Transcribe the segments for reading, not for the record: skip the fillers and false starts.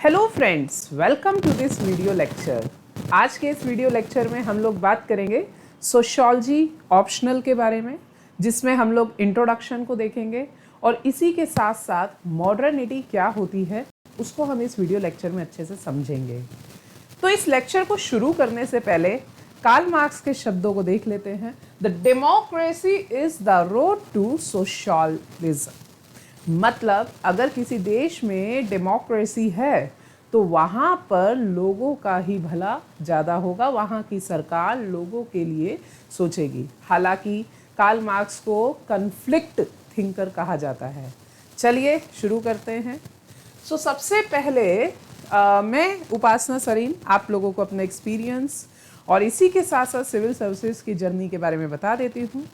Hello friends, welcome to this video lecture. आज के इस वीडियो लेक्चर में हम लोग बात करेंगे सोशियोलॉजी ऑप्शनल के बारे में, जिसमें हम लोग इंट्रोडक्शन को देखेंगे और इसी के साथ साथ मॉडर्निटी क्या होती है उसको हम इस वीडियो लेक्चर में अच्छे से समझेंगे। तो इस लेक्चर को शुरू करने से पहले कार्ल मार्क्स के शब्दों को देख लेते हैं। The democracy is the road to socialism. मतलब अगर किसी देश में डेमोक्रेसी है तो वहाँ पर लोगों का ही भला ज़्यादा होगा, वहाँ की सरकार लोगों के लिए सोचेगी। हालांकि कार्ल मार्क्स को कन्फ्लिक्ट थिंकर कहा जाता है। चलिए शुरू करते हैं। सबसे पहले मैं उपासना सरीन आप लोगों को अपना एक्सपीरियंस और इसी के साथ साथ सिविल सर्विसेज की जर्नी के बारे में बता देती हूँ।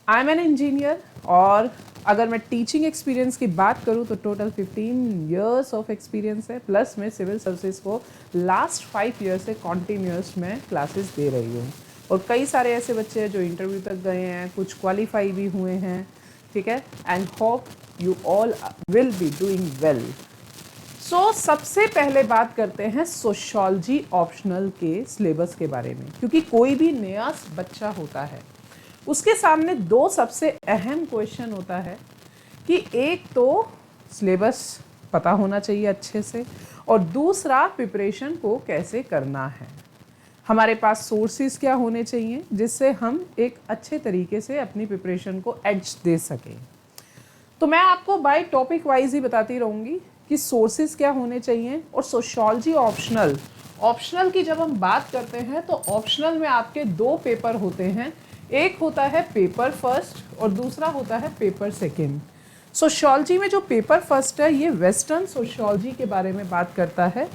आई एम एन इंजीनियर और अगर मैं टीचिंग एक्सपीरियंस की बात करूँ तो टोटल 15 इयर्स ऑफ एक्सपीरियंस है, प्लस मैं सिविल सर्विसेज को लास्ट 5 ईयर से कॉन्टीन्यूस मैं क्लासेस दे रही हूँ। और कई सारे ऐसे बच्चे हैं जो इंटरव्यू तक गए हैं, कुछ क्वालिफाई भी हुए हैं, ठीक है। And hope you all will be doing well. सबसे पहले बात करते हैं सोशियोलॉजी ऑप्शनल के सिलेबस के बारे में, क्योंकि कोई भी नया बच्चा होता है उसके सामने दो सबसे अहम क्वेश्चन होता है कि एक तो सिलेबस पता होना चाहिए अच्छे से, और दूसरा प्रिपरेशन को कैसे करना है। हमारे पास सोर्सेज क्या होने चाहिए जिससे हम एक अच्छे तरीके से अपनी प्रिपरेशन को एज दे सकें। तो मैं आपको बाय टॉपिक वाइज ही बताती रहूँगी कि सोर्सेज क्या होने चाहिए। और सोशियोलॉजी ऑप्शनल की जब हम बात करते हैं तो ऑप्शनल में आपके दो पेपर होते हैं, एक होता है पेपर फर्स्ट और दूसरा होता है पेपर सेकंड। सोशियोलॉजी में जो पेपर फर्स्ट है ये वेस्टर्न सोशियोलॉजी के बारे में बात करता है,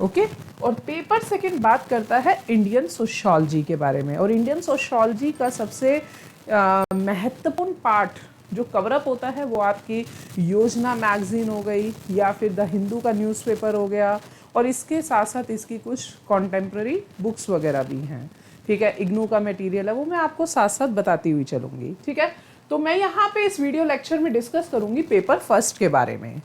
ओके। और पेपर सेकंड बात करता है इंडियन सोशियोलॉजी के बारे में। और इंडियन सोशियोलॉजी का सबसे महत्वपूर्ण पार्ट जो कवरअप होता है वो आपकी योजना मैगजीन हो गई या फिर द हिंदू का न्यूज़पेपर हो गया, और इसके साथ साथ इसकी कुछ कॉन्टेम्प्ररी बुक्स वगैरह भी हैं, ठीक है। इग्नू का मटेरियल है, वो मैं आपको साथ साथ बताती हुई चलूँगी, ठीक है। तो मैं यहाँ पे इस वीडियो लेक्चर में डिस्कस करूँगी पेपर फर्स्ट के बारे में।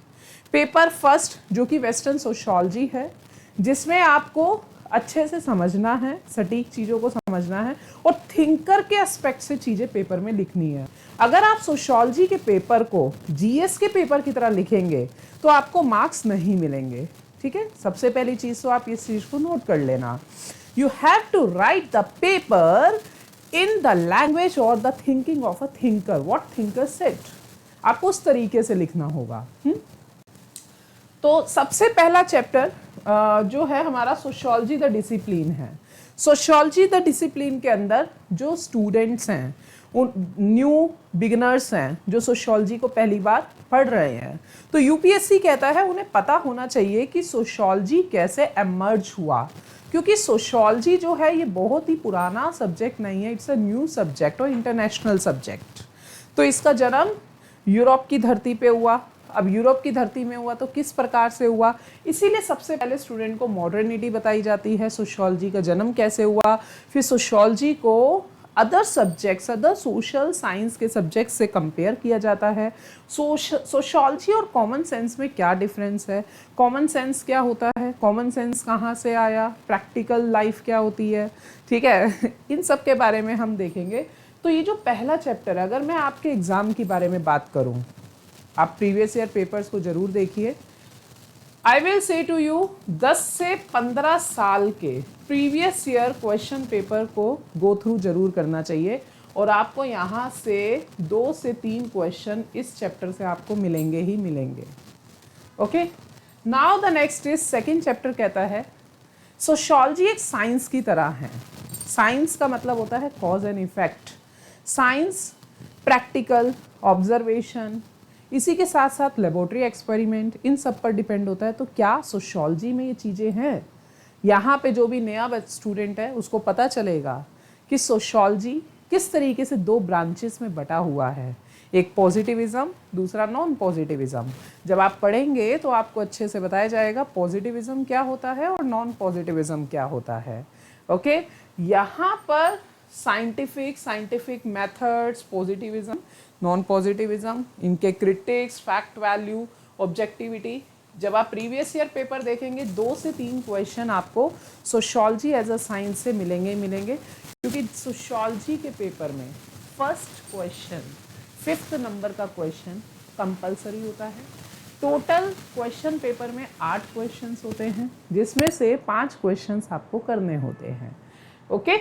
पेपर फर्स्ट जो कि वेस्टर्न सोशियोलॉजी है, जिसमें आपको अच्छे से समझना है, सटीक चीज़ों को समझना है और थिंकर के एस्पेक्ट से चीज़ें पेपर में लिखनी है। अगर आप सोशियोलॉजी के पेपर को जीएस के पेपर की तरह लिखेंगे तो आपको मार्क्स नहीं मिलेंगे, ठीक है। सबसे पहली चीज़ तो आप इस चीज़ को नोट कर लेना। You have to write the paper in the language or the thinking of a thinker. What thinker said. आपको उस तरीके से लिखना होगा। तो सबसे पहला चैप्टर जो है हमारा सोशियोलॉजी द डिसिप्लिन है। सोशियोलॉजी द डिसिप्लिन के अंदर जो स्टूडेंट्स हैं, उन न्यू बिगिनर्स हैं जो सोशियोलॉजी को पहली बार पढ़ रहे हैं, तो यूपीएससी कहता है उन्हें पता होना चाहिए कि सोशियोलॉजी कैसे एमर्ज हुआ। क्योंकि सोशियोलॉजी जो है ये बहुत ही पुराना सब्जेक्ट नहीं है, इट्स अ न्यू सब्जेक्ट और इंटरनेशनल सब्जेक्ट। तो इसका जन्म यूरोप की धरती पे हुआ। अब यूरोप की धरती में हुआ तो किस प्रकार से हुआ, इसीलिए सबसे पहले स्टूडेंट को मॉडर्निटी बताई जाती है, सोशियोलॉजी का जन्म कैसे हुआ। फिर सोशियोलॉजी को other subjects, other social science के सब्जेक्ट्स से कंपेयर किया जाता है। सोशियोलॉजी और कॉमन सेंस में क्या डिफरेंस है, कॉमन सेंस क्या होता है, कॉमन सेंस कहाँ से आया, प्रैक्टिकल लाइफ क्या होती है, ठीक है। इन सब के बारे में हम देखेंगे। तो ये जो पहला चैप्टर है, अगर मैं आपके एग्ज़ाम के बारे में बात करूँ, आप प्रीवियस ईयर पेपर्स को ज़रूर देखिए। I will say to you 10 से 15 साल के प्रीवियस ईयर क्वेश्चन पेपर को गो थ्रू जरूर करना चाहिए, और आपको यहाँ से 2 से 3 क्वेश्चन इस चैप्टर से आपको मिलेंगे ही मिलेंगे, okay. Now the next is second chapter कहता है सोशियोलॉजी एक साइंस की तरह है। साइंस का मतलब होता है cause and effect. Science practical observation, इसी के साथ साथ लेबोरेटरी एक्सपेरिमेंट, इन सब पर डिपेंड होता है। तो क्या सोशियोलॉजी में ये चीज़ें हैं? यहाँ पे जो भी नया स्टूडेंट है उसको पता चलेगा कि सोशियोलॉजी किस तरीके से 2 ब्रांचेस में बटा हुआ है, एक पॉजिटिविज्म, दूसरा नॉन पॉजिटिविज्म। जब आप पढ़ेंगे तो आपको अच्छे से बताया जाएगा पॉजिटिविज्म क्या होता है और नॉन पॉजिटिविज्म क्या होता है, ओके। यहाँ पर scientific methods, positivism, non positivism, इनके क्रिटिक्स, फैक्ट वैल्यू, ऑब्जेक्टिविटी, जब आप प्रीवियस ईयर पेपर देखेंगे 2 से 3 क्वेश्चन आपको सोशियोलॉजी एज अ साइंस से मिलेंगे, क्योंकि सोशियोलॉजी के पेपर में फर्स्ट क्वेश्चन 5th नंबर का क्वेश्चन कंपलसरी होता है। टोटल क्वेश्चन पेपर में 8 क्वेश्चंस होते हैं, जिसमें से 5 क्वेश्चंस आपको करने होते हैं। Okay,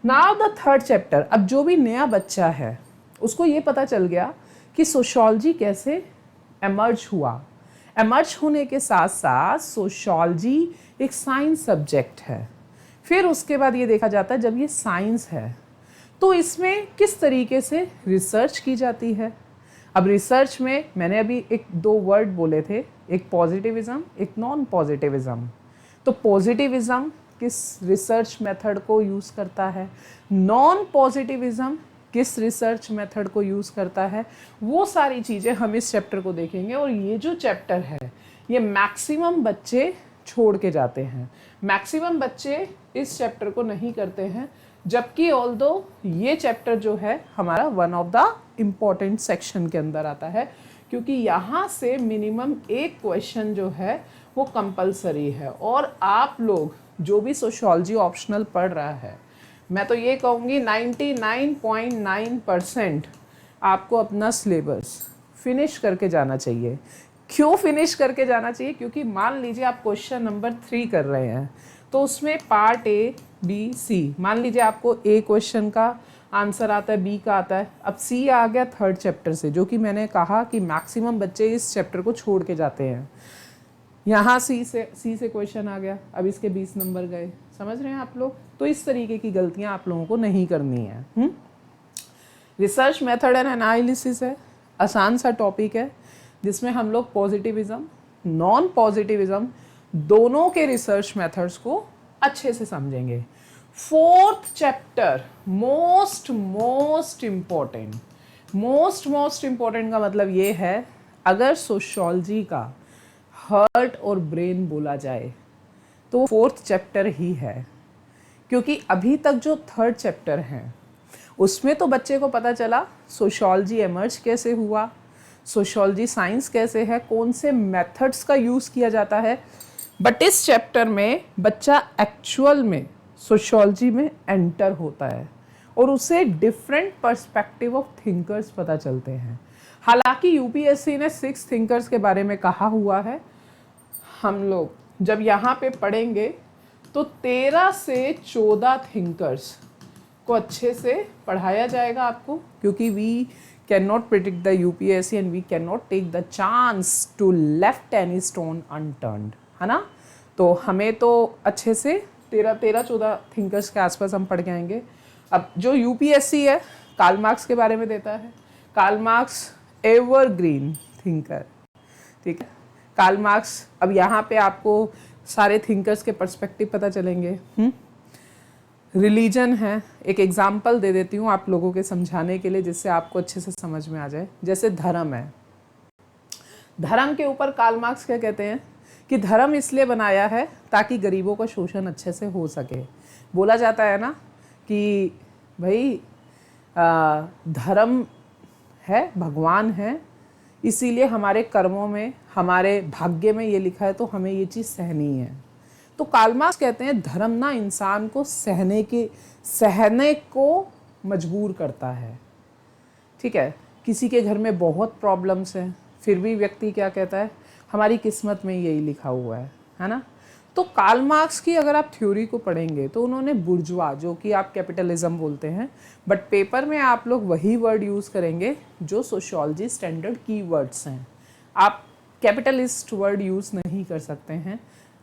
now the third chapter. अब जो भी नया बच्चा है उसको ये पता चल गया कि सोशियोलॉजी कैसे एमर्ज हुआ। एमर्ज होने के साथ साथ सोशियोलॉजी एक साइंस सब्जेक्ट है। फिर उसके बाद ये देखा जाता है जब ये साइंस है तो इसमें किस तरीके से रिसर्च की जाती है। अब रिसर्च में मैंने अभी 1-2 वर्ड बोले थे, एक पॉजिटिविज्म, एक नॉन पॉजिटिविज्म। तो पॉजिटिविज्म किस रिसर्च मेथड को यूज़ करता है, नॉन पॉजिटिविज्म किस रिसर्च मेथड को यूज़ करता है, वो सारी चीज़ें हम इस चैप्टर को देखेंगे। और ये जो चैप्टर है ये मैक्सिमम बच्चे छोड़ के जाते हैं, मैक्सिमम बच्चे इस चैप्टर को नहीं करते हैं, जबकि ऑल्दो ये चैप्टर जो है हमारा one of the important section के अंदर आता है, क्योंकि यहाँ से मिनिमम एक क्वेश्चन जो है वो कंपलसरी है। और आप लोग जो भी सोशियोलॉजी ऑप्शनल पढ़ रहा है, मैं तो ये कहूँगी 99.9% आपको अपना सिलेबस फिनिश करके जाना चाहिए। क्यों फिनिश करके जाना चाहिए? क्योंकि मान लीजिए आप क्वेश्चन नंबर 3 कर रहे हैं तो उसमें पार्ट A, B, C, मान लीजिए आपको A क्वेश्चन का आंसर आता है, B का आता है, अब C आ गया थर्ड चैप्टर से, जो कि मैंने कहा कि मैक्सिमम बच्चे इस चैप्टर को छोड़ के जाते हैं। यहाँ C से क्वेश्चन आ गया, अब इसके 20 नंबर गए। समझ रहे हैं आप लोग? तो इस तरीके की गलतियाँ आप लोगों को नहीं करनी है। रिसर्च मेथड एंड एनालिसिस है, आसान सा टॉपिक है, जिसमें हम लोग पॉजिटिविज्म, नॉन पॉजिटिविज्म दोनों के रिसर्च मेथड्स को अच्छे से समझेंगे। फोर्थ चैप्टर मोस्ट इम्पॉर्टेंट का मतलब ये है, अगर सोशियोलॉजी का हार्ट और ब्रेन बोला जाए तो फोर्थ चैप्टर ही है। क्योंकि अभी तक जो थर्ड चैप्टर है उसमें तो बच्चे को पता चला सोशियोलॉजी एमर्ज कैसे हुआ, सोशियोलॉजी साइंस कैसे है, कौन से मेथड्स का यूज़ किया जाता है, बट इस चैप्टर में बच्चा एक्चुअल में सोशियोलॉजी में एंटर होता है और उसे डिफरेंट पर्सपेक्टिव ऑफ थिंकर्स पता चलते हैं। हालांकि यूपीएससी ने 6 थिंकर्स के बारे में कहा हुआ है, हम लोग जब यहाँ पे पढ़ेंगे तो 13 से 14 थिंकर्स को अच्छे से पढ़ाया जाएगा आपको, क्योंकि we can not predict the UPSC and we can not take the chance to left any stone unturned, है ना। तो हमें तो अच्छे से 13-14 थिंकर्स के आसपास हम पढ़ के आएंगे। अब जो यूपीएससी है कार्ल मार्क्स के बारे में देता है, कार्ल मार्क्स एवरग्रीन थिंकर, ठीक है, कार्ल मार्क्स। अब यहाँ पे आपको सारे थिंकर्स के पर्सपेक्टिव पता चलेंगे। रिलीजन है, एक एग्जाम्पल दे देती हूँ आप लोगों के समझाने के लिए, जिससे आपको अच्छे से समझ में आ जाए। जैसे धर्म है, धर्म के ऊपर कार्ल मार्क्स क्या कहते हैं कि धर्म इसलिए बनाया है ताकि गरीबों का शोषण अच्छे से हो सके। बोला जाता है ना कि भाई धर्म है, भगवान है, इसीलिए हमारे कर्मों में, हमारे भाग्य में ये लिखा है तो हमें ये चीज़ सहनी है। तो कार्ल मार्क्स कहते हैं धर्म ना इंसान को सहने को मजबूर करता है। ठीक है, किसी के घर में बहुत प्रॉब्लम्स हैं, फिर भी व्यक्ति क्या कहता है, हमारी किस्मत में यही लिखा हुआ है ना। तो कार्ल मार्क्स की अगर आप थ्योरी को पढ़ेंगे तो उन्होंने बुर्जुआ, जो कि आप कैपिटलिज्म बोलते हैं, बट पेपर में आप लोग वही वर्ड यूज़ करेंगे जो सोशियोलॉजी स्टैंडर्ड की वर्ड्स हैं। आप कैपिटलिस्ट वर्ड यूज़ नहीं कर सकते हैं,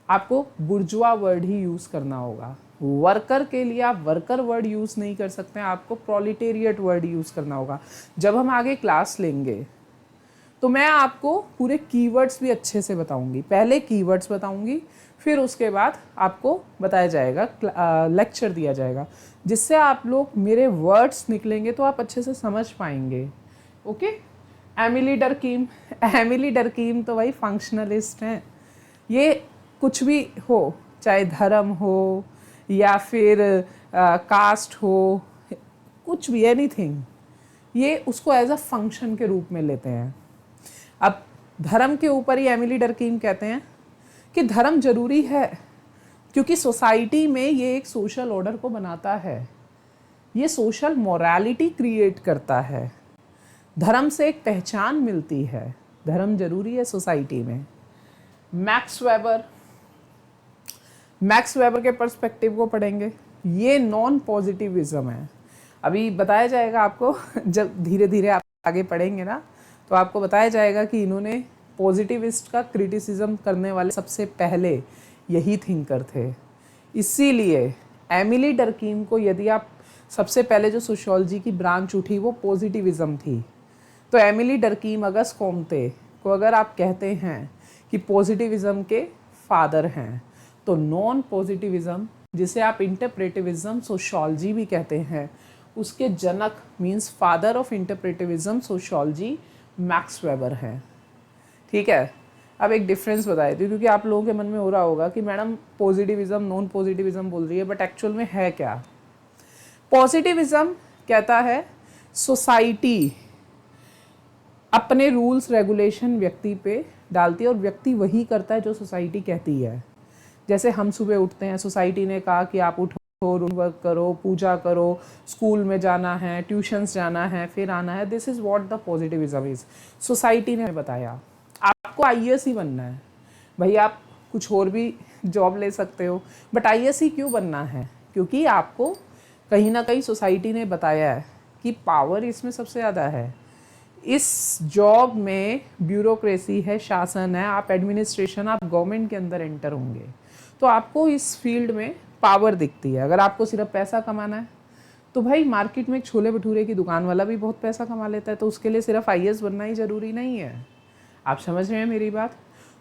आपको बुर्जुआ वर्ड ही यूज़ करना होगा। वर्कर के लिए आप वर्कर वर्ड यूज़ नहीं कर सकते हैं, आपको प्रोलिटेरिएट वर्ड यूज़ करना होगा। जब हम आगे क्लास लेंगे तो मैं आपको पूरे कीवर्ड्स भी अच्छे से बताऊंगी। पहले कीवर्ड्स बताऊंगी, फिर उसके बाद आपको बताया जाएगा, लेक्चर दिया जाएगा, जिससे आप लोग मेरे वर्ड्स निकलेंगे तो आप अच्छे से समझ पाएंगे। ओके, एमिली डर्कीम तो भाई फंक्शनलिस्ट हैं। ये कुछ भी हो, चाहे धर्म हो या फिर कास्ट हो, कुछ भी, एनीथिंग, ये उसको एज अ फंक्शन के रूप में लेते हैं। अब धर्म के ऊपर ही एमिली डर्कीम कहते हैं कि धर्म जरूरी है क्योंकि सोसाइटी में ये एक सोशल ऑर्डर को बनाता है, ये सोशल मोरालिटी क्रिएट करता है, धर्म से एक पहचान मिलती है, धर्म जरूरी है सोसाइटी में। मैक्स वेबर के पर्सपेक्टिव को पढ़ेंगे। ये नॉन पॉजिटिविज्म है। अभी बताया जाएगा आपको, जब धीरे धीरे आप आगे पढ़ेंगे ना तो आपको बताया जाएगा कि इन्होंने पॉजिटिविस्ट का क्रिटिसिज्म करने वाले सबसे पहले यही थिंकर थे। इसीलिए एमिली डर्कीम को, यदि आप सबसे पहले जो सोशियोलॉजी की ब्रांच उठी वो पॉजिटिविज्म थी, तो एमिली डर्कीम अगस्त कोम्ते को अगर आप कहते हैं कि पॉजिटिविज्म के फादर हैं, तो नॉन पॉजिटिविज्म, जिसे आप इंटरप्रेटिविज्म सोशियोलॉजी भी कहते हैं, उसके जनक means father of interpretivism sociology Max Weber हैं। ठीक है, अब एक डिफरेंस बताए थे क्योंकि आप लोगों के मन में हो रहा होगा कि मैडम पॉजिटिविज्म नॉन पॉजिटिविज्म बोल रही है, बट एक्चुअल में है क्या। पॉजिटिविज्म कहता है सोसाइटी अपने रूल्स रेगुलेशन व्यक्ति पे डालती है और व्यक्ति वही करता है जो सोसाइटी कहती है। जैसे हम सुबह उठते हैं, सोसाइटी ने कहा कि आप उठो, रूम वर्क करो, पूजा करो, स्कूल में जाना है, ट्यूशन्स जाना है, फिर आना है। This is what the positivism is. Society ने बताया आपको आईएएस ही बनना है, भाई आप कुछ और भी जॉब ले सकते हो, बट आईएएस ही क्यों बनना है? क्योंकि आपको कहीं ना कहीं सोसाइटी ने बताया है कि पावर इसमें सबसे ज़्यादा है, इस जॉब में ब्यूरोक्रेसी है, शासन है, आप एडमिनिस्ट्रेशन, आप गवर्नमेंट के अंदर एंटर होंगे, तो आपको इस फील्ड में पावर दिखती है। अगर आपको सिर्फ पैसा कमाना है तो भाई मार्केट में एक छोले भटूरे की दुकान वाला भी बहुत पैसा कमा लेता है, तो उसके लिए सिर्फ आईएएस बनना ही ज़रूरी नहीं है। आप समझ रहे हैं मेरी बात?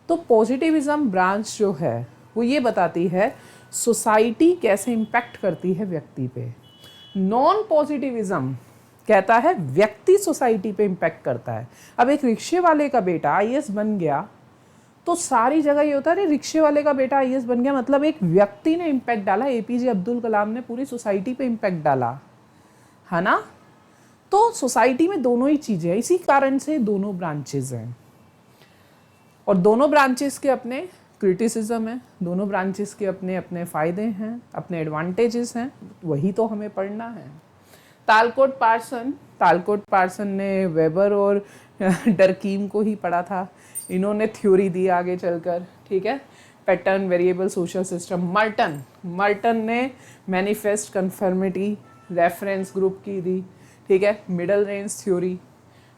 तो पॉजिटिविज्म ब्रांच जो है वो ये बताती है सोसाइटी कैसे इम्पैक्ट करती है व्यक्ति पे। नॉन पॉजिटिविज्म कहता है व्यक्ति सोसाइटी पे इम्पैक्ट करता है। अब एक रिक्शे वाले का बेटा आईएएस बन गया तो सारी जगह ये होता है, रिक्शे वाले का बेटा आईएएस बन गया मतलब एक व्यक्ति ने इम्पैक्ट डाला। एपीजे अब्दुल कलाम ने पूरी सोसाइटी पे इम्पैक्ट डाला, है ना। तो सोसाइटी में दोनों ही चीज़ें हैं, इसी कारण से दोनों ब्रांचेज हैं और दोनों ब्रांचेस के अपने क्रिटिसिज्म है, दोनों ब्रांचेस के अपने अपने फ़ायदे हैं, अपने एडवांटेजेस हैं, वही तो हमें पढ़ना है। तालकोट पार्सन ने वेबर और डर्कीम को ही पढ़ा था। इन्होंने थ्योरी दी आगे चलकर, ठीक है। Pattern variable social system. Merton ने मैनिफेस्ट कन्फर्मिटी रेफरेंस ग्रुप की दी, ठीक है, मिडल रेंज थ्योरी।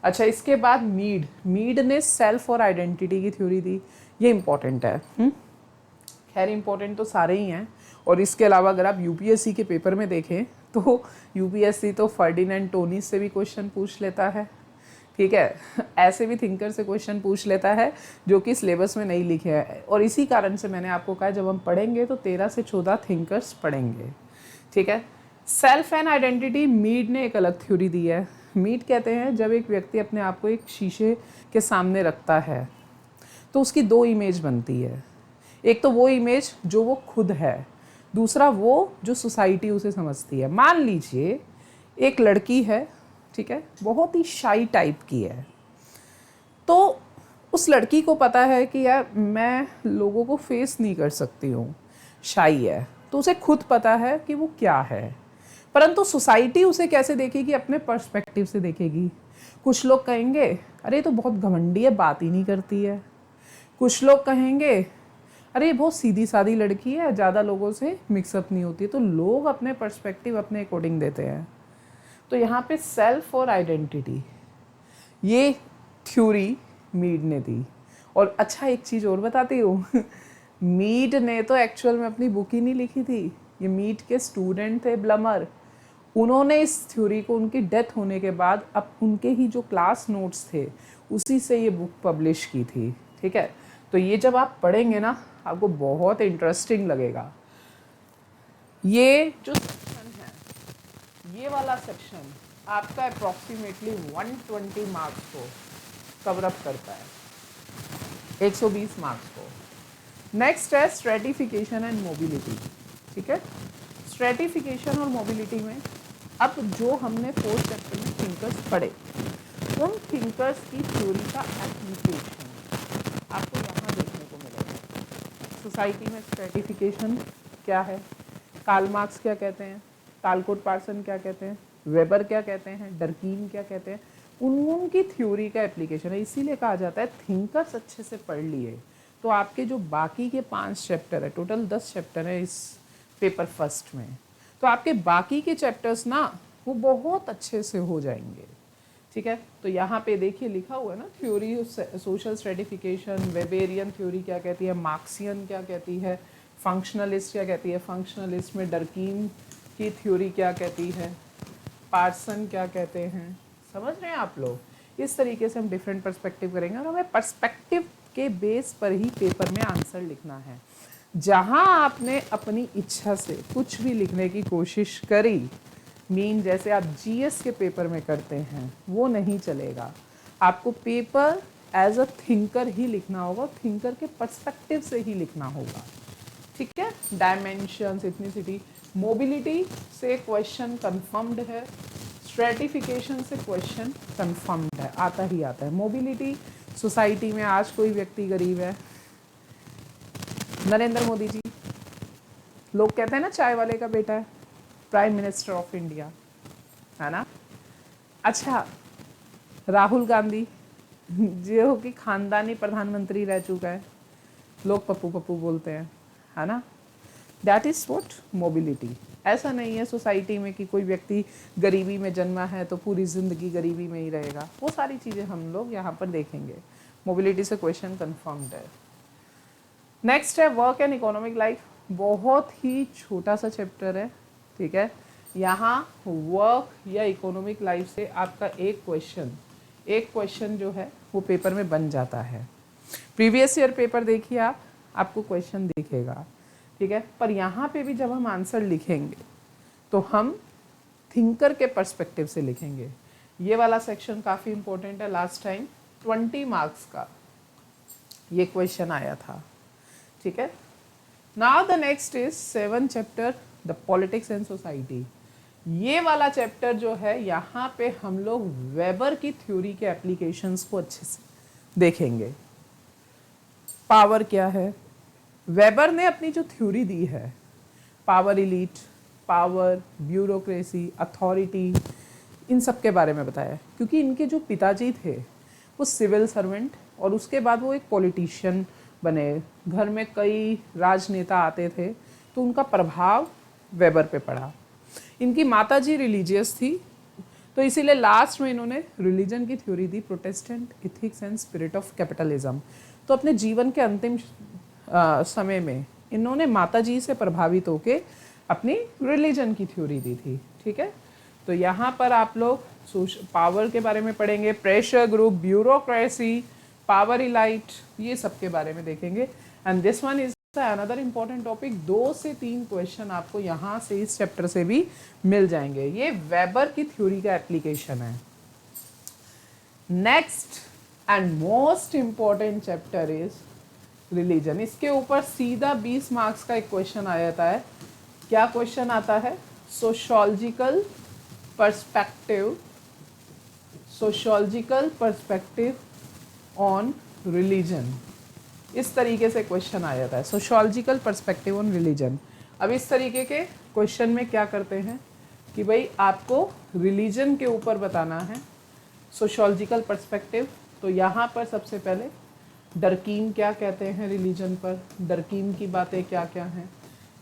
अच्छा, इसके बाद मीड ने सेल्फ और आइडेंटिटी की थ्योरी दी। ये इम्पॉर्टेंट है। खैर इम्पॉर्टेंट तो सारे ही हैं, और इसके अलावा अगर आप यूपीएससी के पेपर में देखें तो यूपीएससी तो फर्डिनेंड टोनीस से भी क्वेश्चन पूछ लेता है, ठीक है। ऐसे भी थिंकर से क्वेश्चन पूछ लेता है जो कि सिलेबस में नहीं लिखे हैं, और इसी कारण से मैंने आपको कहा जब हम पढ़ेंगे तो 13 से 14 थिंकर्स पढ़ेंगे, ठीक है। सेल्फ एंड आइडेंटिटी मीड ने एक अलग थ्योरी दी है। मीड कहते हैं जब एक व्यक्ति अपने आप को एक शीशे के सामने रखता है तो उसकी दो इमेज बनती है। एक तो वो इमेज जो वो खुद है, दूसरा वो जो सोसाइटी उसे समझती है। मान लीजिए एक लड़की है, ठीक है, बहुत ही शाई टाइप की है, तो उस लड़की को पता है कि यार मैं लोगों को फेस नहीं कर सकती हूँ, शाई है, तो उसे खुद पता है कि वो क्या है, परंतु सोसाइटी उसे कैसे देखेगी? अपने पर्सपेक्टिव से देखेगी। कुछ लोग कहेंगे अरे तो बहुत घमंडी है, बात ही नहीं करती है। कुछ लोग कहेंगे अरे बहुत सीधी सादी लड़की है, ज़्यादा लोगों से मिक्सअप नहीं होती है। तो लोग अपने पर्सपेक्टिव अपने अकॉर्डिंग देते हैं। तो यहाँ पे सेल्फ और आइडेंटिटी ये थ्योरी मीड ने दी। और अच्छा एक चीज़ और बताती हूँ मीड ने तो एक्चुअल में अपनी बुक ही नहीं लिखी थी, ये मीड के स्टूडेंट थे ब्लमर, उन्होंने इस थ्योरी को उनकी डेथ होने के बाद अब उनके ही जो क्लास नोट्स थे उसी से ये बुक पब्लिश की थी, ठीक है। तो ये जब आप पढ़ेंगे ना आपको बहुत इंटरेस्टिंग लगेगा। ये जो सेक्शन है, ये वाला सेक्शन आपका अप्रॉक्सीमेटली 120 मार्क्स को कवर अप करता है, 120 मार्क्स को। नेक्स्ट है स्ट्रेटिफिकेशन एंड मोबिलिटी, ठीक है। स्ट्रेटिफिकेशन और मोबिलिटी में अब जो हमने 4th चैप्टर में थिंकर्स पढ़े, उन थिंकर्स की थ्योरी का एप्लीकेशन, आपको यहाँ देखने को मिलेगा। सोसाइटी में स्ट्रेटिफिकेशन क्या है, कार्ल मार्क्स क्या कहते हैं, तालकोट पार्सन क्या कहते हैं, वेबर क्या कहते हैं, डर्कीम क्या कहते हैं, उनकी थ्योरी का एप्लीकेशन है। इसीलिए कहा जाता है थिंकर्स अच्छे से पढ़ लिए तो आपके जो बाकी के 5 चैप्टर है, टोटल 10 चैप्टर है इस पेपर फर्स्ट में, तो आपके बाकी के चैप्टर्स ना वो बहुत अच्छे से हो जाएंगे। ठीक है, तो यहाँ पे देखिए लिखा हुआ है ना, theory social stratification, Weberian theory क्या कहती है, मार्क्सियन क्या कहती है, फंक्शनलिस्ट क्या कहती है, फंक्शनलिस्ट में डर्कीम की थ्योरी क्या कहती है, पार्सन क्या कहते हैं। समझ रहे हैं आप लोग? इस तरीके से हम डिफरेंट पर्सपेक्टिव करेंगे और हमें पर्सपेक्टिव के बेस पर ही पेपर में आंसर लिखना है। जहाँ आपने अपनी इच्छा से कुछ भी लिखने की कोशिश करी, जैसे आप जीएस के पेपर में करते हैं, वो नहीं चलेगा। आपको पेपर एज अ थिंकर ही लिखना होगा, थिंकर के पर्सपेक्टिव से ही लिखना होगा। ठीक है, डायमेंशंस, इथनिसिटी, मोबिलिटी से क्वेश्चन कंफर्म्ड है, स्ट्रेटिफिकेशन से क्वेश्चन कंफर्म्ड है, आता ही आता है। मोबिलिटी, सोसाइटी में आज कोई व्यक्ति गरीब है, नरेंद्र मोदी जी, लोग कहते हैं ना चाय वाले का बेटा है, प्राइम मिनिस्टर ऑफ इंडिया, है ना। अच्छा, राहुल गांधी जो कि खानदानी प्रधानमंत्री रह चुका है, लोग पप्पू पप्पू बोलते हैं, है ना। That is what mobility. ऐसा नहीं है सोसाइटी में कि कोई व्यक्ति गरीबी में जन्मा है तो पूरी जिंदगी गरीबी में ही रहेगा, वो सारी चीज़ें हम लोग यहाँ पर देखेंगे। मोबिलिटी से क्वेश्चन कंफर्म्ड है। नेक्स्ट है वर्क एंड इकोनॉमिक लाइफ, बहुत ही छोटा सा चैप्टर है। ठीक है, यहाँ वर्क या इकोनॉमिक लाइफ से आपका एक क्वेश्चन जो है वो पेपर में बन जाता है। प्रीवियस ईयर पेपर देखिए आप, आपको क्वेश्चन दिखेगा। ठीक है, पर यहाँ पे भी जब हम आंसर लिखेंगे तो हम थिंकर के पर्सपेक्टिव से लिखेंगे। ये वाला सेक्शन काफ़ी इंपॉर्टेंट है, लास्ट टाइम 20 मार्क्स का ये क्वेश्चन आया था। ठीक है, now the next is 7 chapter the politics and society. ये वाला चैप्टर जो है यहाँ पे हम लोग वेबर की थ्योरी के एप्लीकेशंस को अच्छे से देखेंगे। पावर क्या है, वेबर ने अपनी जो थ्योरी दी है, power elite, power, bureaucracy, authority, इन सब के बारे में बताया। क्योंकि इनके जो पिताजी थे वो सिविल सर्वेंट और उसके बाद वो एक पॉलिटिशियन बने, घर में कई राजनेता आते थे तो उनका प्रभाव वेबर पे पड़ा। इनकी माताजी रिलीजियस थी तो इसीलिए लास्ट में इन्होंने रिलीजन की theory the, Protestant ethics and spirit of capitalism. तो अपने जीवन के अंतिम समय में इन्होंने माताजी से प्रभावित होकर अपनी रिलीजन की थ्योरी दी थी। ठीक है, तो यहाँ पर आप लोग पावर के बारे में पढ़ेंगे, pressure group, bureaucracy, power elite, ये सब के बारे में देखेंगे। And this one is another important topic. 2 से 3 क्वेश्चन आपको यहाँ से इस चैप्टर से भी मिल जाएंगे। ये वेबर की थ्योरी का एप्लीकेशन है। Next and most important chapter is religion. इसके ऊपर सीधा 20 मार्क्स का एक क्वेश्चन आ जाता है। क्या क्वेश्चन आता है? सोशियोलॉजिकल पर्सपेक्टिव ऑन रिलीजन, इस तरीके से क्वेश्चन आ जाता है, सोशियोलॉजिकल पर्सपेक्टिव ऑन रिलीजन। अब इस तरीके के क्वेश्चन में क्या करते हैं कि भाई आपको रिलीजन के ऊपर बताना है सोशियोलॉजिकल पर्सपेक्टिव। तो यहाँ पर सबसे पहले डर्कीम क्या कहते हैं रिलीजन पर, डर्कीम की बातें क्या क्या हैं।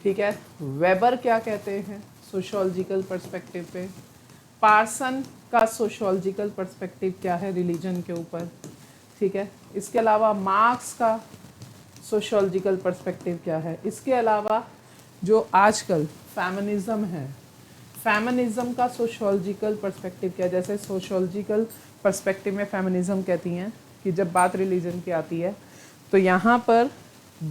ठीक है, वेबर क्या कहते हैं सोशियोलॉजिकल पर्सपेक्टिव पे, पार्सन का सोशियोलॉजिकल पर्सपेक्टिव क्या है रिलीजन के ऊपर। ठीक है, इसके अलावा मार्क्स का सोशियोलॉजिकल पर्सपेक्टिव क्या है। इसके अलावा जो आजकल फेमिनिज्म है, फेमिनिज्म का सोशियोलॉजिकल पर्सपेक्टिव क्या है। जैसे सोशियोलॉजिकल पर्सपेक्टिव में फेमिनिज्म कहती हैं कि जब बात रिलीजन की आती है तो यहाँ पर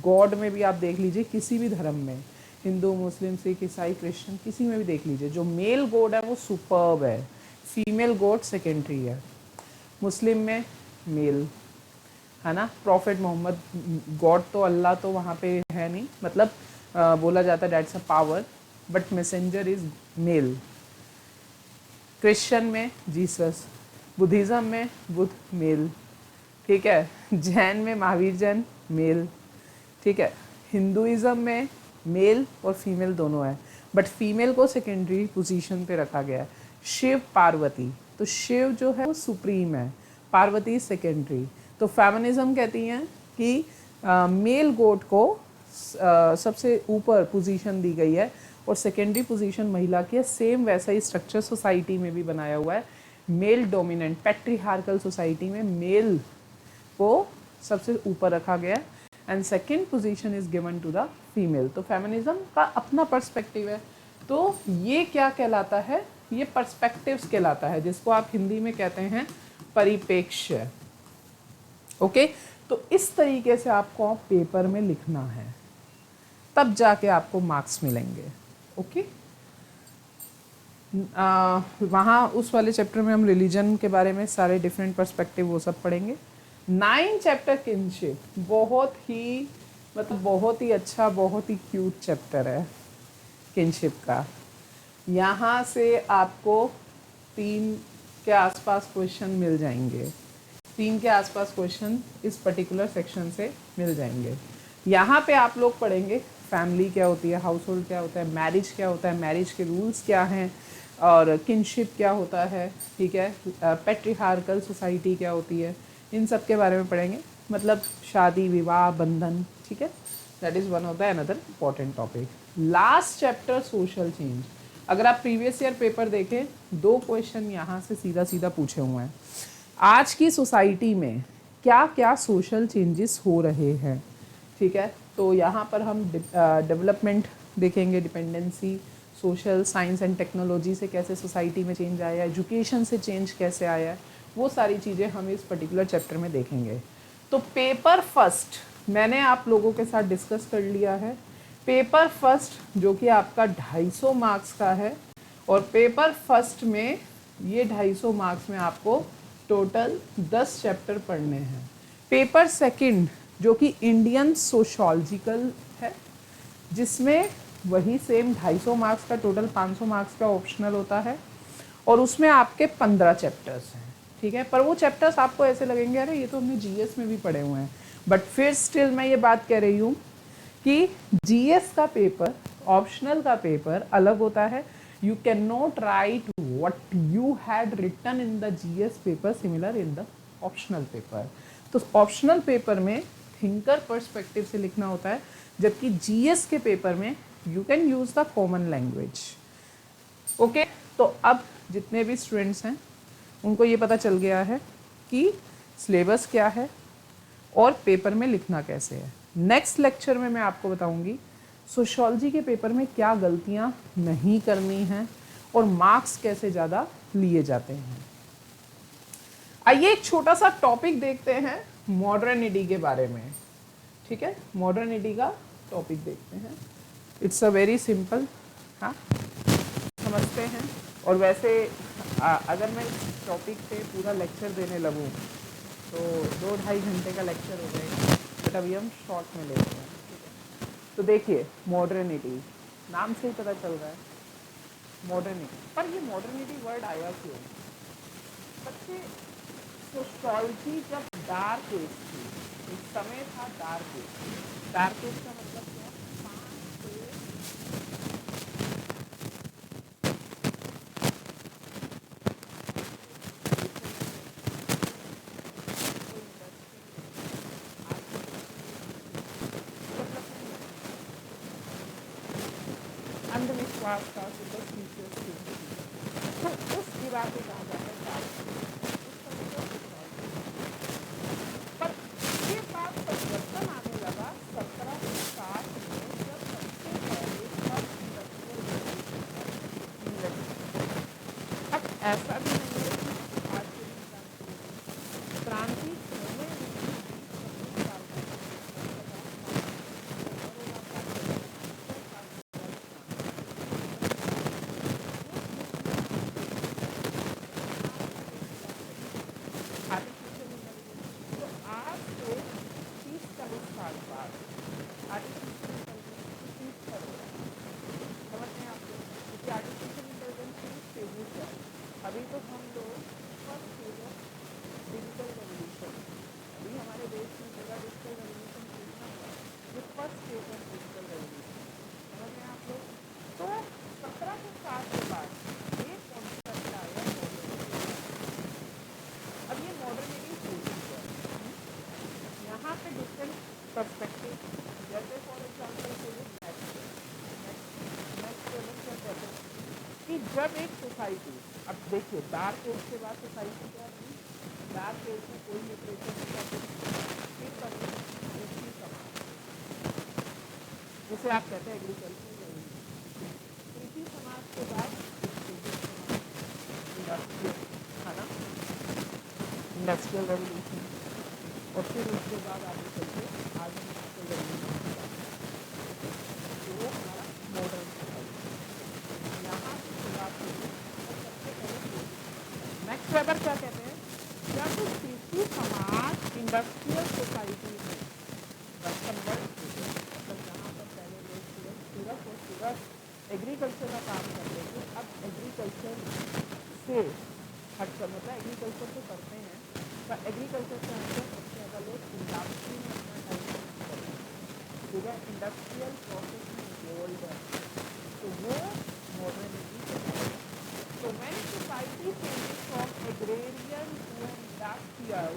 गॉड में भी आप देख लीजिए, किसी भी धर्म में, हिंदू, मुस्लिम, सिख, ईसाई, क्रिश्चियन, किसी में भी देख लीजिए, जो मेल गॉड है वो सुपर्ब है, फीमेल गॉड सेकेंडरी है। मुस्लिम में मेल, है ना, प्रॉफिट मोहम्मद, गॉड तो अल्लाह तो वहाँ पे है नहीं, मतलब बोला जाता है that's a power, but messenger is male. Christian में जीसस, बुद्धिज़्म में बुद्ध मेल। ठीक है। जैन में महावीर जैन मेल, ठीक है। हिंदुइज्म में मेल और फीमेल दोनों है, बट फीमेल को सेकेंडरी पोजीशन पे रखा गया है। शिव पार्वती, तो शिव जो है वो सुप्रीम है, पार्वती सेकेंडरी। तो फेमिनिज्म कहती हैं कि मेल गोड को सबसे ऊपर पोजीशन दी गई है और सेकेंडरी पोजीशन महिला की है। सेम वैसा ही स्ट्रक्चर सोसाइटी में भी बनाया हुआ है। मेल डोमिनेंट पैट्रिहार्कल सोसाइटी में मेल को सबसे ऊपर रखा गया है and second position is given to the female. तो फेमिनिज्म का अपना पर्सपेक्टिव है। तो ये क्या कहलाता है, ये पर्सपेक्टिव्स कहलाता है, जिसको आप हिंदी में कहते हैं परिप्रेक्ष्य। ओके, तो इस तरीके से आपको पेपर में लिखना है, तब जाके आपको मार्क्स मिलेंगे। ओके, वहाँ उस वाले चैप्टर में हम रिलीजन के बारे में सारे डिफरेंट पर्सपेक्टिव वो सब पढ़ेंगे। 9 चैप्टर किनशिप, बहुत ही मतलब बहुत ही अच्छा, बहुत ही क्यूट चैप्टर है किनशिप का। यहाँ से आपको 3 के आसपास क्वेश्चन मिल जाएंगे, 3 के आसपास क्वेश्चन इस पर्टिकुलर सेक्शन से मिल जाएंगे। यहाँ पे आप लोग पढ़ेंगे फैमिली क्या होती है, हाउस होल्ड क्या होता है, मैरिज क्या होता है, मैरिज के रूल्स क्या हैं, और किनशिप क्या होता है, ठीक है, पैट्रिहार्कल सोसाइटी क्या होती है, इन सब के बारे में पढ़ेंगे। मतलब शादी विवाह बंधन, ठीक है, that is one of the another important topic. Last chapter social change. अगर आप प्रीवियस ईयर पेपर देखें, 2 क्वेश्चन यहाँ से सीधा सीधा पूछे हुए हैं। आज की सोसाइटी में क्या क्या सोशल चेंजेस हो रहे हैं, ठीक है। तो यहाँ पर हम डेवलपमेंट देखेंगे, dependency, social science and technology से कैसे सोसाइटी में चेंज आया है, एजुकेशन से चेंज कैसे आया है, वो सारी चीज़ें हम इस पर्टिकुलर चैप्टर में देखेंगे। तो पेपर फर्स्ट मैंने आप लोगों के साथ डिस्कस कर लिया है। पेपर फर्स्ट जो कि आपका 250 मार्क्स का है, और पेपर फर्स्ट में ये 250 मार्क्स में आपको टोटल 10 चैप्टर पढ़ने हैं। पेपर सेकंड जो कि इंडियन सोशोलॉजिकल है, जिसमें वही सेम 250 मार्क्स का, टोटल 500 मार्क्स का ऑप्शनल होता है, और उसमें आपके 15 चैप्टर्स हैं, ठीक है। पर वो चैप्टर्स आपको ऐसे लगेंगे अरे ये तो हमने जीएस में भी पढ़े हुए हैं, बट फिर स्टिल मैं ये बात कह रही हूँ कि जीएस का पेपर, ऑप्शनल का पेपर अलग होता है। You can not write what you had written in the GS paper similar in the optional paper. तो ऑप्शनल पेपर में थिंकर पर्सपेक्टिव से लिखना होता है, जबकि जीएस के पेपर में you can use the common language. Okay, तो अब जितने भी स्टूडेंट्स हैं उनको ये पता चल गया है कि सिलेबस क्या है और पेपर में लिखना कैसे है। नेक्स्ट लेक्चर में मैं आपको बताऊंगी सोशियोलॉजी के पेपर में क्या गलतियां नहीं करनी हैं और मार्क्स कैसे ज़्यादा लिए जाते हैं। आइए एक छोटा सा टॉपिक देखते हैं मॉडर्निटी के बारे में, ठीक है। मॉडर्निटी का टॉपिक देखते हैं। इट्स अ वेरी सिंपल, हाँ समझते हैं। और वैसे अगर मैं इस टॉपिक पे पूरा लेक्चर देने लगूँ तो 2-2.5 घंटे का लेक्चर हो जाएगा, बट अभी हम शॉर्ट में लेते हैं, ठीक है। तो देखिए मॉडर्निटी, नाम से ही पता चल रहा है मॉडर्निटी। पर ये मॉडर्निटी वर्ड आया क्यों? बच्चे, सोशियोलॉजी जब डार्क एज थी, उस समय था डार्क एज। डार्क एज का मतलब क्या? 5 से अंधविश्वास का, सुपरस्टिशियस थिंकिंग, तो उस इरा को कहा जाता है डार्क एज। पर ये बात परिवर्तन आने लगा 1760 में, जब सबसे पहले सब इंडस्ट्रियल रेवोल्यूशन। अब ऐसा भी नहीं है कि आज के दिन क्रांति होने में 26 साल का अभी तो हम लोग first phase of digital revolution, अभी first phase of digital revolution. समझ रहे हैं आप लोग? तो 1760 के बाद ये कॉन्सेप्ट आया मॉडर्निटी। अब ये मॉडर्निटी होती है, यहाँ पे डिफरेंट पर्सपेक्टिव, जैसे फॉर एग्जाम्पल कि जब एक सोसाइटी, अब देखिए डार्क एज के बाद सोसाइटी क्या थी, डार्क एज में कोई लिटरेचर नहीं था, फिर बनी कृषि समाज, जिसे आप कहते हैं एग्रीकल्चर रेवोल्यूशन। कृषि समाज के बाद इंडस्ट्रियल, है ना, इंडस्ट्रियल रेवोल्यूशन, और फिर उसके बाद आगे चलते आज इंडस्ट्रियल रेवोल्यूशन, तो वो हमारा मॉडर्न सोसाइटी यहाँ से शुरुआत हुई। और सबसे पहले मैक्स वेबर क्या कहते हैं, जब कृषि समाज इंडस्ट्रियल सोसाइटी में कन्वर्ट हो गया, मतलब जहाँ पर पहले लोग सिर्फ और सिर्फ एग्रीकल्चर का काम करते थे, अब एग्रीकल्चर से हटकर, मतलब एग्रीकल्चर तो करते हैं पर एग्रीकल्चर से हटकर सबसे ज़्यादा लोग इंडस्ट्री में अपना टाइम स्पेंड करते हैं, ठीक है, इंडस्ट्रियल प्रोसेस में इन्वॉल्व है, तो वो मॉडर्निटी कहलाएगा। So when society changes from agrarian to industrial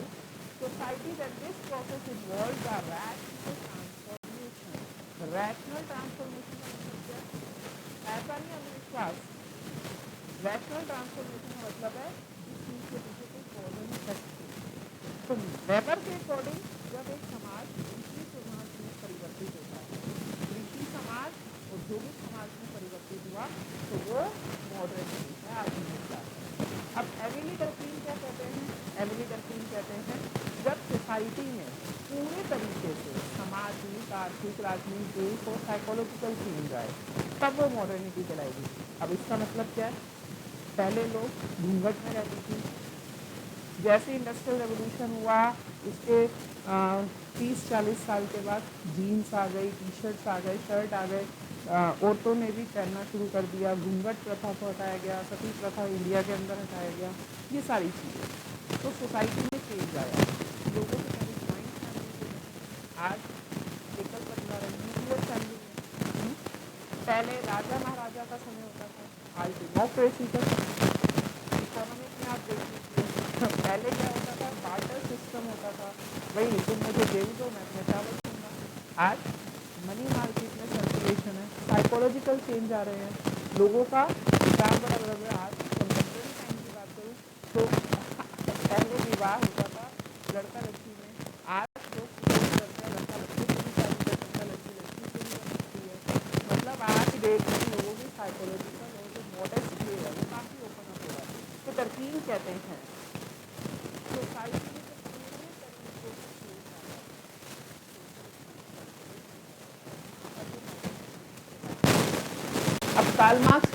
society, then this process involves a rational transformation. Rational transformation का मतलब क्या है? ऐसा नहीं अंधविश्वास। Rational transformation का मतलब है इस चीज के पीछे कोई कॉज एंड इफेक्ट। तो वेबर के अकॉर्डिंग जब एक समाज दूसरी समाज में परिवर्तित होता है, कृषि समाज औद्योगिक समाज में परिवर्तित हुआ, तो वो मॉडर्निटी है, आधुनिकता। अब एमिली डर्कीन क्या कहते हैं, एमिली डर्कीन कहते हैं जब सोसाइटी में पूरे तरीके से सामाजिक, आर्थिक, राजनीतिक और साइकोलॉजिकल चेंज आए, तब वो मॉडर्निटी कहलाएगी। अब इसका मतलब क्या है, पहले लोग घूंघट में रहती थी, जैसे इंडस्ट्रियल रेवोल्यूशन हुआ इसके 30-40 साल के बाद जीन्स आ गई, टी शर्ट्स आ गए, शर्ट आ गए, औरतों ने भी पहनना शुरू कर दिया, घूंघट प्रथा को हटाया गया, सती प्रथा इंडिया के अंदर हटाया गया, ये सारी चीज़ें, तो सोसाइटी में चेंज आया। लोगों के पहले जॉइंट फैमिली थे, आज एकल परिवार है, न्यूक्लियर फैमिली है। पहले राजा महाराजा का समय होता था, आज डेमोक्रेसी का समय। इकोनॉमिक में आप देख लीजिए, पहले क्या होता था, बार्टर सिस्टम होता था, भाई तुम मुझे गेहूँ दो, मैं चावल दूंगा। आज मनी मार्केट में सर्कुलेशन है, साइकोलॉजिकल चेंज आ रहे हैं, लोगों का काम बड़ा बदल रहा है। आज कंटेम्प्रेरी टाइम की बात करूँ तो पहले विवाह होता था लड़का लड़की में, आज लोग करते हैं लड़का लड़की से भी शादी कर सकता है, लड़की लड़की से भी कर सकती है। मतलब आज डेट में लोगों की साइकोलॉजिकल और जो मॉडर्न स्किल है वो काफ़ी ओपन अप हो रहा है। तो तरकीन कहते हैं सोसाइटी में तो पूरे तरीके से चेंज आ रहा है। अब कार्ल मार्क्स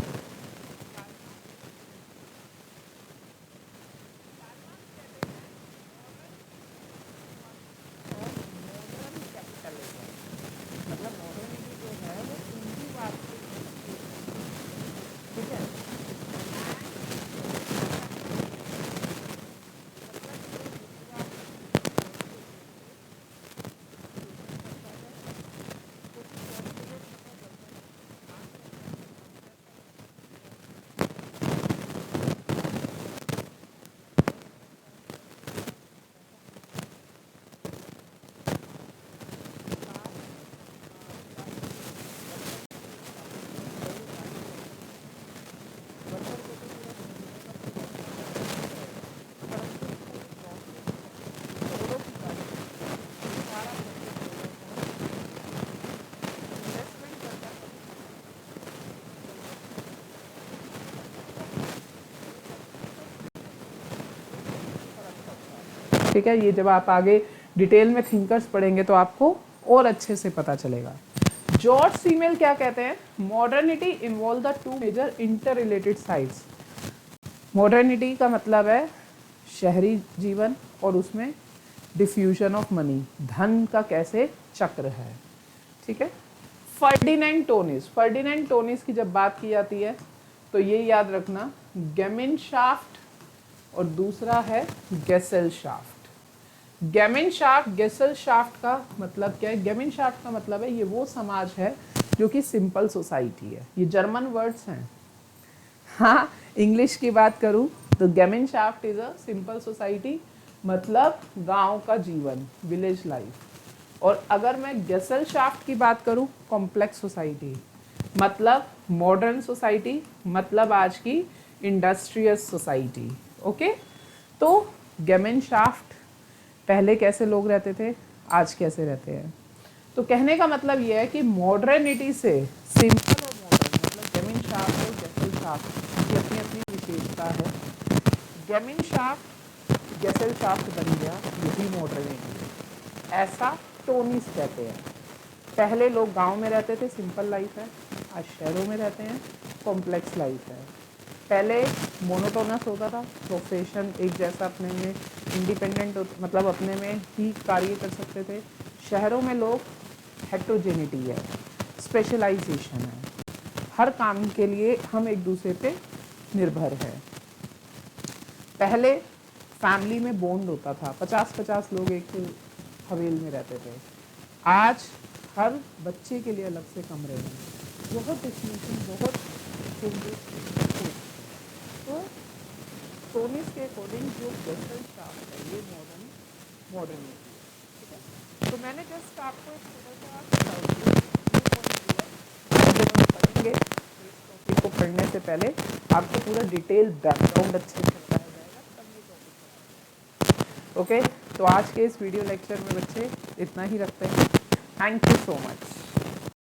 मतलब मॉडर्निटी जो है वो उनकी बात से, ठीक है, ठीक है, ये जब आप आगे डिटेल में थिंकर्स पढ़ेंगे तो आपको और अच्छे से पता चलेगा। जॉर्ज सीमेल क्या कहते हैं, modernity involve the two major inter related sides. Modernity का मतलब है शहरी जीवन और उसमें डिफ्यूजन ऑफ मनी, धन का कैसे चक्र है, ठीक है। फर्डिनेंड टोनिस की जब बात की जाती है तो ये याद रखना, गेमिनशाफ्ट और दूसरा है गेसेलशाफ्ट। गेमेनशाफ्ट गेसेलशाफ्ट का मतलब क्या है? गेमेनशाफ्ट का मतलब है ये वो समाज है जो कि सिंपल सोसाइटी है। ये जर्मन वर्ड्स हैं। हाँ, इंग्लिश की बात करूँ तो गेमेनशाफ्ट इज अ सिंपल सोसाइटी, मतलब गांव का जीवन, विलेज लाइफ। और अगर मैं गेसेलशाफ्ट की बात करूँ, कॉम्प्लेक्स सोसाइटी, मतलब मॉडर्न सोसाइटी, मतलब आज की इंडस्ट्रियस सोसाइटी। ओके, तो गेमेनशाफ्ट पहले कैसे लोग रहते थे, आज कैसे रहते हैं। तो कहने का मतलब ये है कि मॉडर्निटी से सिंपल और मॉडर्न, मतलब गेमेनशाफ्ट और गेसेलशाफ्ट की अपनी अपनी विशेषता है। गेमेनशाफ्ट गेसेलशाफ्ट बन गया, यही मॉडर्निटी। ऐसा टोनिस कहते हैं। पहले लोग गांव में रहते थे, सिंपल लाइफ है। आज शहरों में रहते हैं, कॉम्प्लेक्स लाइफ है। पहले मोनोटोनस होता था, प्रोफेशन एक जैसा, अपने में इंडिपेंडेंट, मतलब अपने में ही कार्य कर सकते थे। शहरों में लोग हेट्रोजेनिटी है, स्पेशलाइजेशन है, हर काम के लिए हम एक दूसरे पे निर्भर है। पहले फैमिली में बॉन्ड होता था, 50-50 लोग एक हवेल में रहते थे। आज हर बच्चे के लिए अलग से कमरे हैं, बहुत डिस्टिंक्शन, बहुत चेंजेस। तो टोनिस के अकॉर्डिंग जो गेसेलशाफ्ट है ये मॉडर्न है। ठीक है, तो मैंने जस्ट आपको एक छोटा सा पढ़ेंगे। इस टॉपिक को पढ़ने से पहले आपको पूरा डिटेल बैकग्राउंड अच्छे से बताया जाएगा, तब ये टॉपिक। ओके, तो आज के इस वीडियो लेक्चर में बच्चे इतना ही रखते हैं। Thank you so much.